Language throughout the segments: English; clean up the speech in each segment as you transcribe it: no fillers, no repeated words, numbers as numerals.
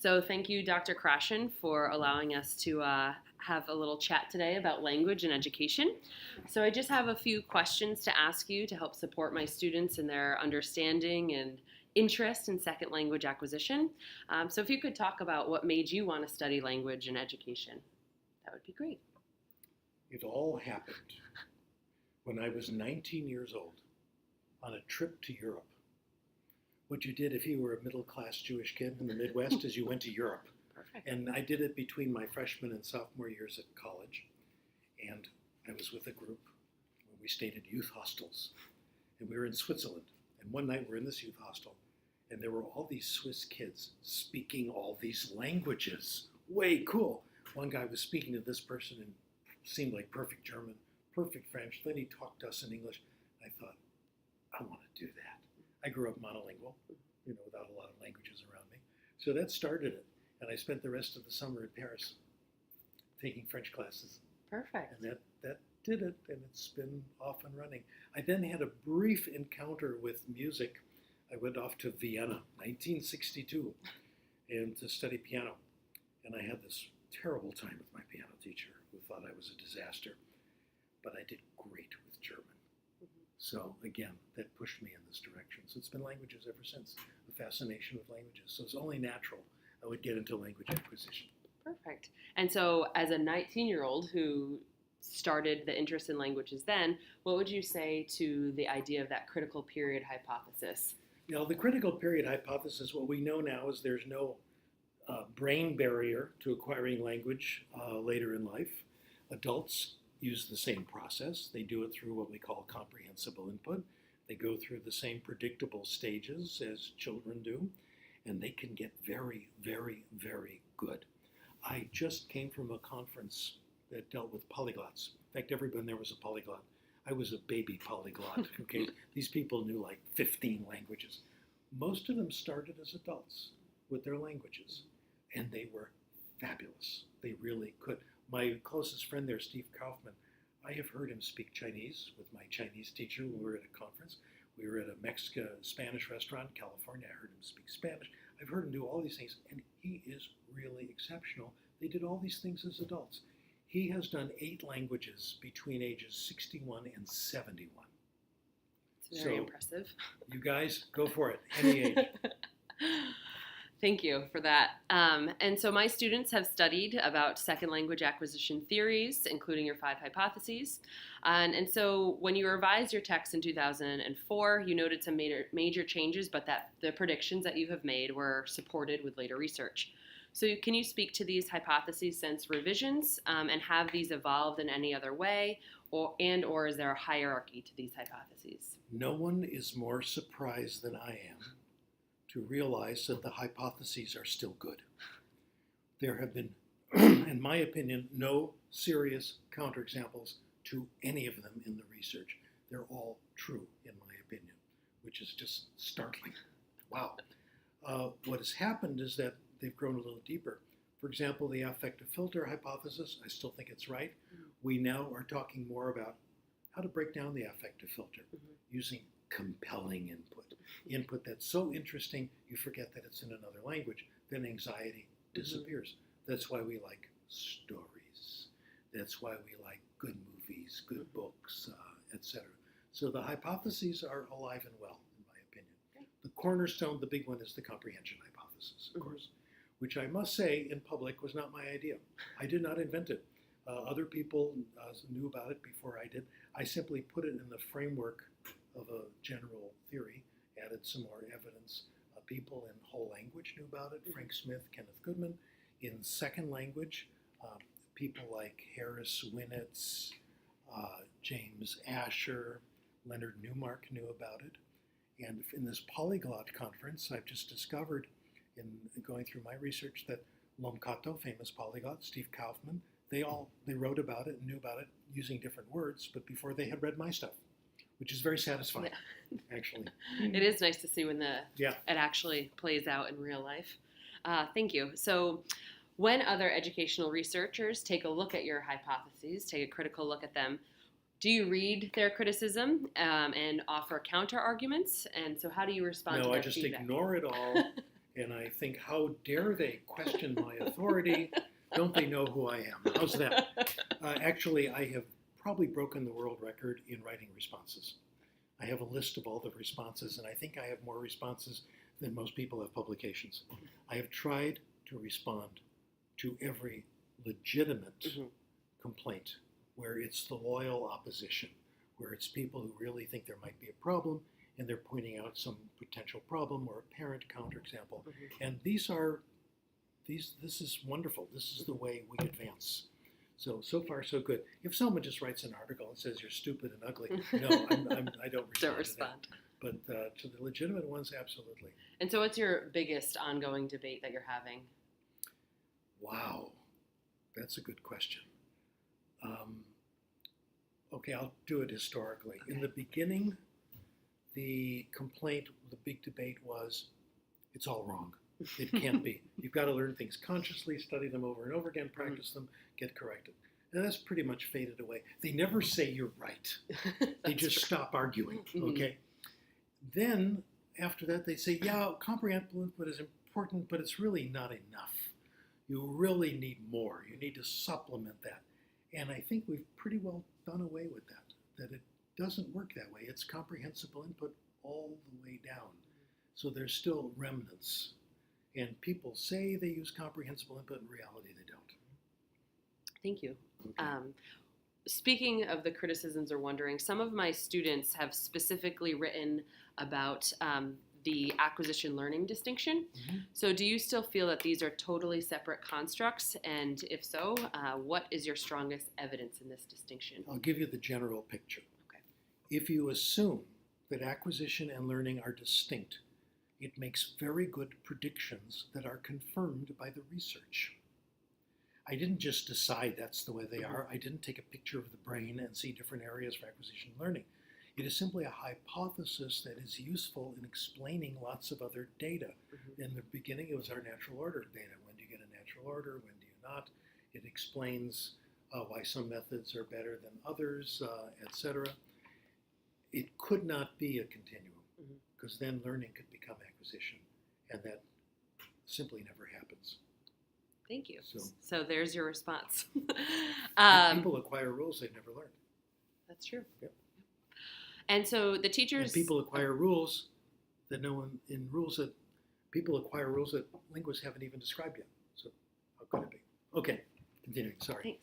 So thank you, Dr. Krashen, for allowing us to have a little chat today about language and education. So I just have a few questions to ask you to help support my students in their understanding and interest in second language acquisition. So if you could talk about what made you want to study language and education, that would be great. It all happened when I was 19 years old on a trip to Europe. What you did if you were a middle-class Jewish kid in the Midwest is you went to Europe. Perfect. And I did it between my freshman and sophomore years at college. And I was with a group where we stayed at youth hostels. And we were in Switzerland. And one night we're in this youth hostel, and there were all these Swiss kids speaking all these languages. Way cool. One guy was speaking to this person and seemed like perfect German, perfect French. Then he talked to us in English. I thought, I want to do that. I grew up monolingual, without a lot of languages around me. So that started it. And I spent the rest of the summer in Paris taking French classes. Perfect. And that did it, and it's been off and running. I then had a brief encounter with music. I went off to Vienna, 1962, and to study piano. And I had this terrible time with my piano teacher who thought I was a disaster. But I did great with German. So again, that pushed me in this direction. So it's been languages ever since, the fascination with languages. So it's only natural I would get into language acquisition. Perfect. And so as a 19-year-old who started the interest in languages then, what would you say to the idea of that critical period hypothesis? The critical period hypothesis, what we know now is there's no brain barrier to acquiring language later in life. Adults use the same process. They do it through what we call comprehensible input. They go through the same predictable stages as children do, and they can get very, very, very good. I just came from a conference that dealt with polyglots. In fact, everyone there was a polyglot. I was a baby polyglot, okay? These people knew like 15 languages. Most of them started as adults with their languages, and they were fabulous. They really could. My closest friend there, Steve Kaufman, I have heard him speak Chinese with my Chinese teacher when we were at a conference. We were at a Spanish restaurant in California. I heard him speak Spanish. I've heard him do all these things, and he is really exceptional. They did all these things as adults. He has done 8 languages between ages 61 and 71. It's very impressive. You guys, go for it, any age. Thank you for that. And so my students have studied about second language acquisition theories, including your 5 hypotheses. And so when you revised your text in 2004, you noted some major changes, but that the predictions that you have made were supported with later research. So can you speak to these hypotheses since revisions, and have these evolved in any other way, or is there a hierarchy to these hypotheses? No one is more surprised than I am to realize that the hypotheses are still good. There have been, in my opinion, no serious counterexamples to any of them in the research. They're all true, in my opinion, which is just startling. Wow. What has happened is that they've grown a little deeper. For example, the affective filter hypothesis, I still think it's right. We now are talking more about how to break down the affective filter using compelling input that's so interesting you forget that it's in another language. Then anxiety disappears. That's why we like stories. That's why we like good movies, good books, etc. So the hypotheses are alive and well, in my opinion. Okay. The cornerstone, the big one, is the comprehension hypothesis, of course, which I must say in public was not my idea. I did not invent it. Other people knew about it before I did. I simply put it in the framework of a general theory, added some more evidence. People in whole language knew about it, Frank Smith, Kenneth Goodman. In second language, people like Harris Winnitz, James Asher, Leonard Newmark knew about it. And in this polyglot conference, I've just discovered in going through my research that Lomkato, famous polyglot, Steve Kaufman, they wrote about it and knew about it using different words, but before they had read my stuff, which is very satisfying, actually. It is nice to see when it actually plays out in real life. Thank you. So when other educational researchers take a look at your hypotheses, take a critical look at them, do you read their criticism and offer counter arguments? And so how do you respond to No, their I just feedback? ignore it all And I think, how dare they question my authority? Don't they know who I am? How's that? Actually, I have probably broken the world record in writing responses. I have a list of all the responses, and I think I have more responses than most people have publications. I have tried to respond to every legitimate complaint, where it's the loyal opposition, where it's people who really think there might be a problem, and they're pointing out some potential problem or a parent counterexample. And this is wonderful. This is the way we advance. So far, so good. If someone just writes an article and says you're stupid and ugly, no, I don't respond. Don't respond. To that. But to the legitimate ones, absolutely. And so what's your biggest ongoing debate that you're having? Wow, that's a good question. Okay, I'll do it historically. Okay. In the beginning, the big debate was, it's all wrong. It can't be. You've got to learn things consciously, study them over and over again, practice them, get corrected. And that's pretty much faded away. They never say you're right. They just stop arguing, okay? Then, after that, they say, yeah, comprehensible input is important, but it's really not enough. You really need more. You need to supplement that. And I think we've pretty well done away with that it doesn't work that way. It's comprehensible input all the way down. So there's still remnants. And people say they use comprehensible input. In reality, they don't. Thank you. Okay. Speaking of the criticisms or wondering, some of my students have specifically written about the acquisition learning distinction. So do you still feel that these are totally separate constructs? And if so, what is your strongest evidence in this distinction? I'll give you the general picture. Okay. If you assume that acquisition and learning are distinct, it makes very good predictions that are confirmed by the research. I didn't just decide that's the way they are. I didn't take a picture of the brain and see different areas for acquisition and learning. It is simply a hypothesis that is useful in explaining lots of other data. In the beginning, it was our natural order data. When do you get a natural order? When do you not? It explains why some methods are better than others, etc. It could not be a continuum, because then learning could become acquisition, and that simply never happens. Thank you. So there's your response. People acquire rules they've never learned. That's true. Yep. And so the teachers... And people acquire rules that people acquire rules that linguists haven't even described yet. So how could it be? Okay, continuing, sorry.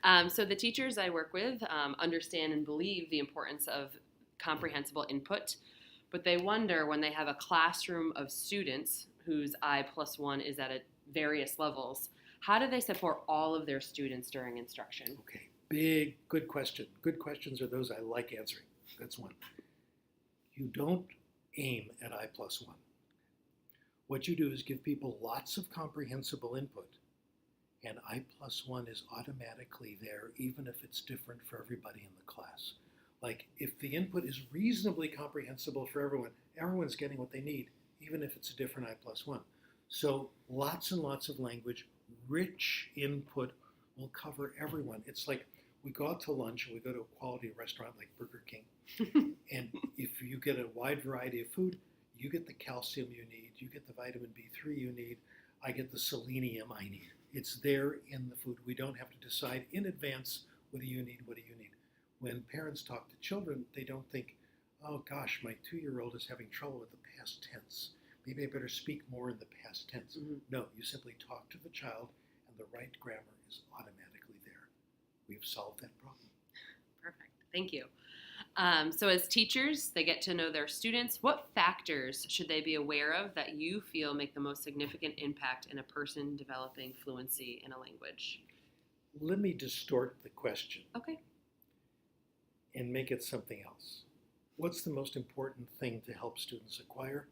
Thanks. So the teachers I work with understand and believe the importance of comprehensible input, but they wonder when they have a classroom of students whose I+1 is at various levels, how do they support all of their students during instruction? Okay, good question. Good questions are those I like answering. That's one. You don't aim at I+1. What you do is give people lots of comprehensible input, and I+1 is automatically there, even if it's different for everybody in the class. Like, if the input is reasonably comprehensible for everyone, everyone's getting what they need, even if it's a different I+1. So lots and lots of language, rich input will cover everyone. It's like we go out to lunch and we go to a quality restaurant like Burger King, and if you get a wide variety of food, you get the calcium you need, you get the vitamin B3 you need, I get the selenium I need. It's there in the food. We don't have to decide in advance, what do you need, what do you need. When parents talk to children, they don't think, oh gosh, my 2-year-old is having trouble with the past tense. Maybe I better speak more in the past tense. No, you simply talk to the child and the right grammar is automatically there. We've solved that problem. Perfect. Thank you. So as teachers, they get to know their students. What factors should they be aware of that you feel make the most significant impact in a person developing fluency in a language? Let me distort the question. Okay. And make it something else. What's the most important thing to help students acquire?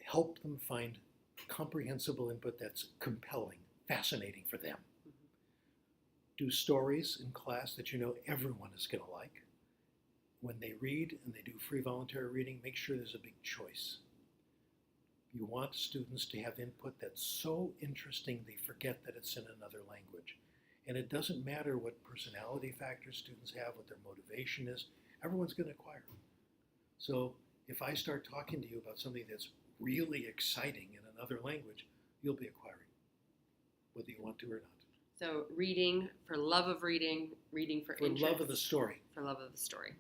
Help them find comprehensible input that's compelling, fascinating for them. Do stories in class that you know everyone is going to like. When they read and they do free voluntary reading, make sure there's a big choice. You want students to have input that's so interesting they forget that it's in another language. And it doesn't matter what personality factors students have, what their motivation is, everyone's going to acquire. So if I start talking to you about something that's really exciting in another language, you'll be acquiring, whether you want to or not. So reading for love of reading, reading for interest. For love of the story. For love of the story.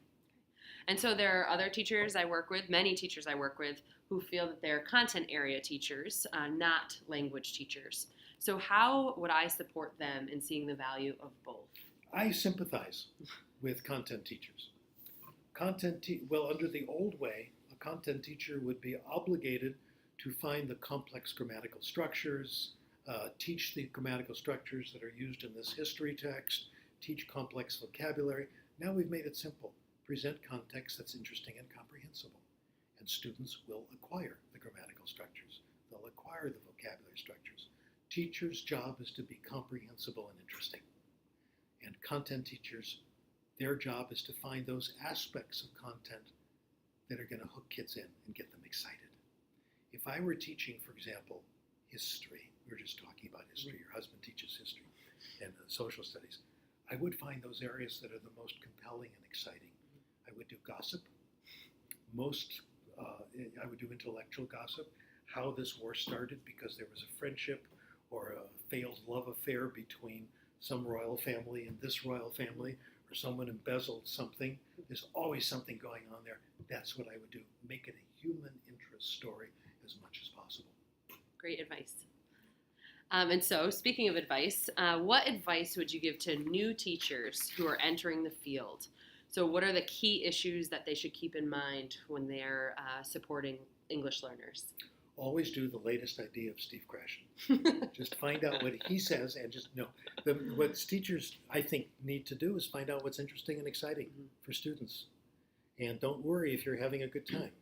And so there are other teachers I work with, many teachers I work with, who feel that they're content area teachers, not language teachers. So how would I support them in seeing the value of both? I sympathize with content teachers. Under the old way, a content teacher would be obligated to find the complex grammatical structures, teach the grammatical structures that are used in this history text, teach complex vocabulary. Now we've made it simple. Present context that's interesting and comprehensible. And students will acquire the grammatical structures. They'll acquire the vocabulary structures. Teachers' job is to be comprehensible and interesting. And content teachers, their job is to find those aspects of content that are going to hook kids in and get them excited. If I were teaching, for example, history, we were just talking about history, your husband teaches history and social studies, I would find those areas that are the most compelling and exciting. I would do gossip. I would do intellectual gossip, how this war started because there was a friendship or a failed love affair between some royal family and this royal family, or someone embezzled something. There's always something going on there. That's what I would do. Make it a human interest story as much as possible. Great advice. And so, speaking of advice, what advice would you give to new teachers who are entering the field? So what are the key issues that they should keep in mind when they're supporting English learners? Always do the latest idea of Steve Krashen. Just find out what he says and just know. What teachers, I think, need to do is find out what's interesting and exciting for students. And don't worry if you're having a good time.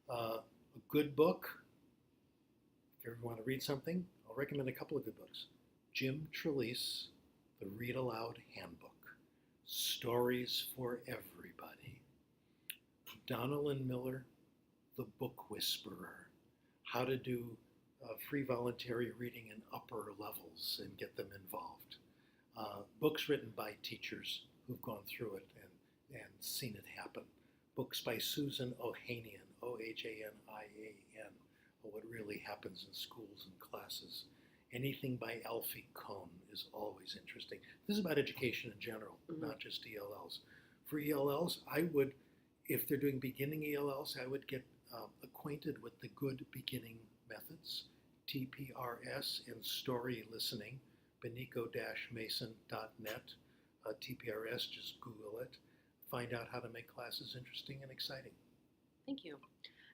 A good book, if you ever want to read something, I'll recommend a couple of good books. Jim Trelease, The Read Aloud Handbook. Stories for Everybody. Donald Miller, The Book Whisperer. How to do free voluntary reading in upper levels and get them involved. Books written by teachers who've gone through it and seen it happen. Books by Susan Ohanian, Ohanian, What Really Happens in Schools and Classes. Anything by Alfie Kohn is always interesting. This is about education in general, not just ELLs. For ELLs, I would, if they're doing beginning ELLs, I would get acquainted with the good beginning methods, TPRS and story listening, benico-mason.net, TPRS, just Google it. Find out how to make classes interesting and exciting. Thank you.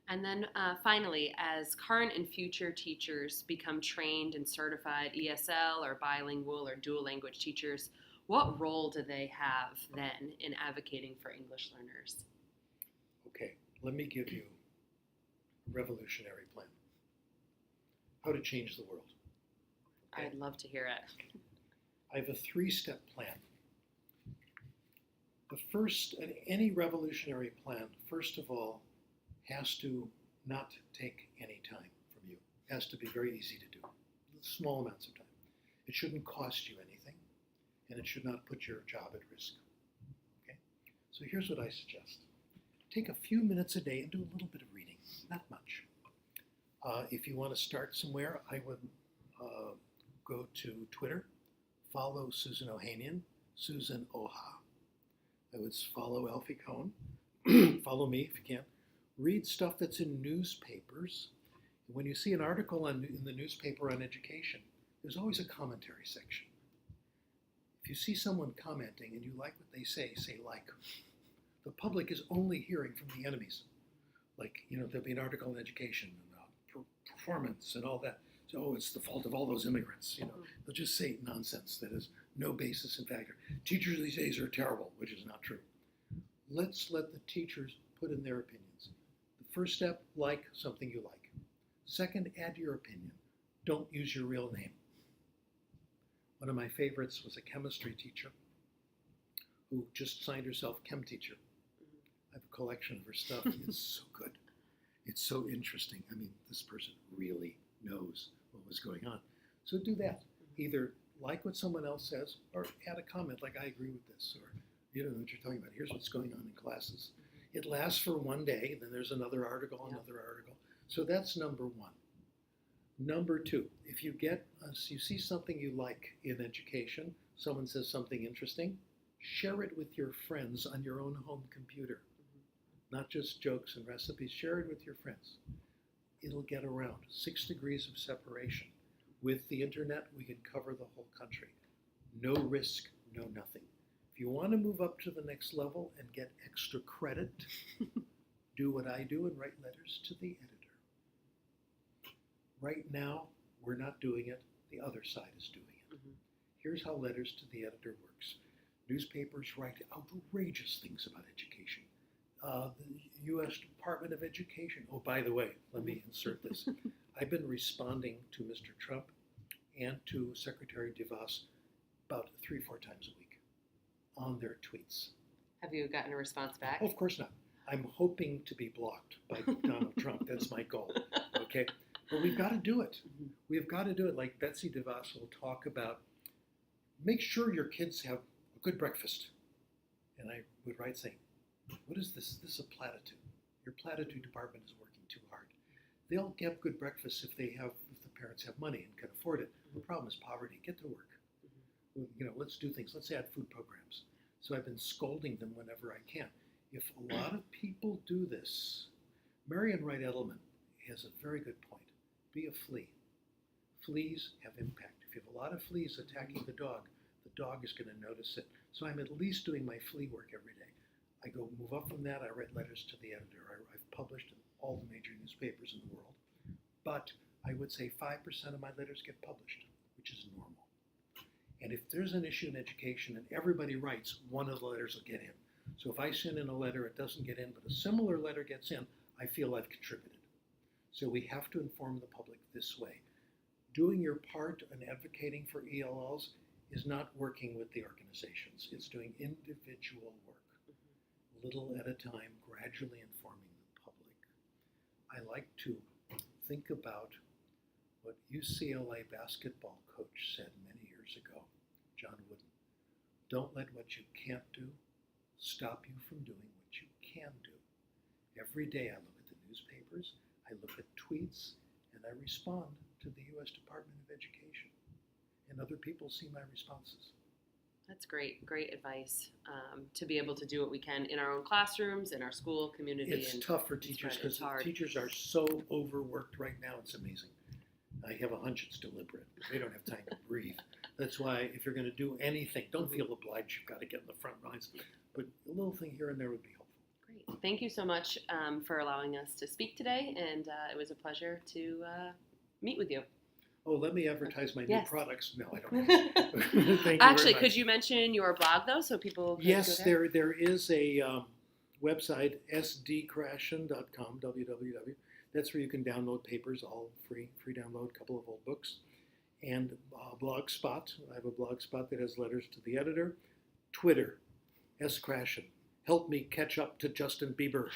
And then finally, as current and future teachers become trained and certified ESL or bilingual or dual language teachers, what role do they have then in advocating for English learners? Okay, let me give you a revolutionary plan. How to change the world. Okay? I'd love to hear it. I have a 3-step plan. The first, any revolutionary plan, first of all, has to not take any time from you. It has to be very easy to do, small amounts of time. It shouldn't cost you anything, and it should not put your job at risk. Okay? So here's what I suggest. Take a few minutes a day and do a little bit of reading, not much. If you want to start somewhere, I would go to Twitter, follow Susan Ohanian, Susan Oha. I would follow Alfie Kohn, follow me if you can. Read stuff that's in newspapers. When you see an article in the newspaper on education, there's always a commentary section. If you see someone commenting and you like what they say like. The public is only hearing from the enemies. Like, there'll be an article in education about performance and all that. So, it's the fault of all those immigrants. They'll just say nonsense that has no basis in fact. Teachers these days are terrible, which is not true. Let's let the teachers put in their opinions. The first step, like something you like. Second, add your opinion. Don't use your real name. One of my favorites was a chemistry teacher who just signed herself chem teacher. I have a collection of her stuff. It's so good. It's so interesting. I mean, this person really knows what was going on. So do that. Either like what someone else says or add a comment like, I agree with this, or you don't know what you're talking about. Here's what's going on in classes. It lasts for one day, then there's another article, So that's number one. Number two, if you see something you like in education, someone says something interesting, share it with your friends on your own home computer. Not just jokes and recipes, share it with your friends. It'll get around. 6 degrees of separation. With the internet, we can cover the whole country. No risk, no nothing. If you want to move up to the next level and get extra credit, do what I do and write letters to the editor. Right now, we're not doing it. The other side is doing it. Mm-hmm. Here's how letters to the editor works. Newspapers write outrageous things about education. The U.S. Department of Education. Oh, by the way, let me insert this. I've been responding to Mr. Trump and to Secretary DeVos about 3-4 times a week on their tweets. Have you gotten a response back? Oh, of course not. I'm hoping to be blocked by Donald Trump. That's my goal. Okay? But we've got to do it. Mm-hmm. We've got to do it. Like Betsy DeVos will talk about, make sure your kids have a good breakfast. And I would write saying, what is this? This is a platitude. Your platitude department is working too hard. They'll get good breakfast if the parents have money and can afford it. The problem is poverty. Get to work. Let's do things. Let's add food programs. So I've been scolding them whenever I can. If a lot of people do this, Marian Wright Edelman has a very good point. Be a flea. Fleas have impact. If you have a lot of fleas attacking the dog is going to notice it. So I'm at least doing my flea work every day. I move up from that. I write letters to the editor. I've published in all the major newspapers in the world. But I would say 5% of my letters get published, which is normal. And if there's an issue in education and everybody writes, one of the letters will get in. So if I send in a letter, it doesn't get in, but a similar letter gets in, I feel I've contributed. So we have to inform the public this way. Doing your part in advocating for ELLs is not working with the organizations. It's doing individual work, little at a time, gradually informing the public. I like to think about what UCLA basketball coach said many years ago, John Wooden. Don't let what you can't do stop you from doing what you can do. Every day I look at the newspapers, I look at tweets, and I respond to the U.S. Department of Education. And other people see my responses. That's great advice to be able to do what we can in our own classrooms, in our school community. It's tough for teachers because teachers are so overworked right now. It's amazing. I have a hunch it's deliberate. They don't have time to breathe. That's why if you're going to do anything, don't feel obliged. You've got to get in the front lines. But a little thing here and there would be helpful. Great. Thank you so much for allowing us to speak today. And it was a pleasure to meet with you. Oh, let me advertise my new products. No, I don't. Thank you Actually, very much. could you mention your blog, though, so people can Yes, go there? there is a website, sdkrashen.com, www. That's where you can download papers, all free download, a couple of old books. And Blogspot. I have a Blogspot that has letters to the editor. Twitter, Krashen. Help me catch up to Justin Bieber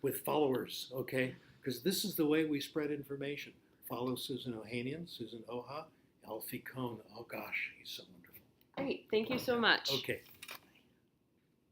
with followers, okay? Because this is the way we spread information. Follow Susan Ohanian, Susan Oha, Alfie Cohn. Oh gosh, he's so wonderful. Great. Thank you so much. Okay.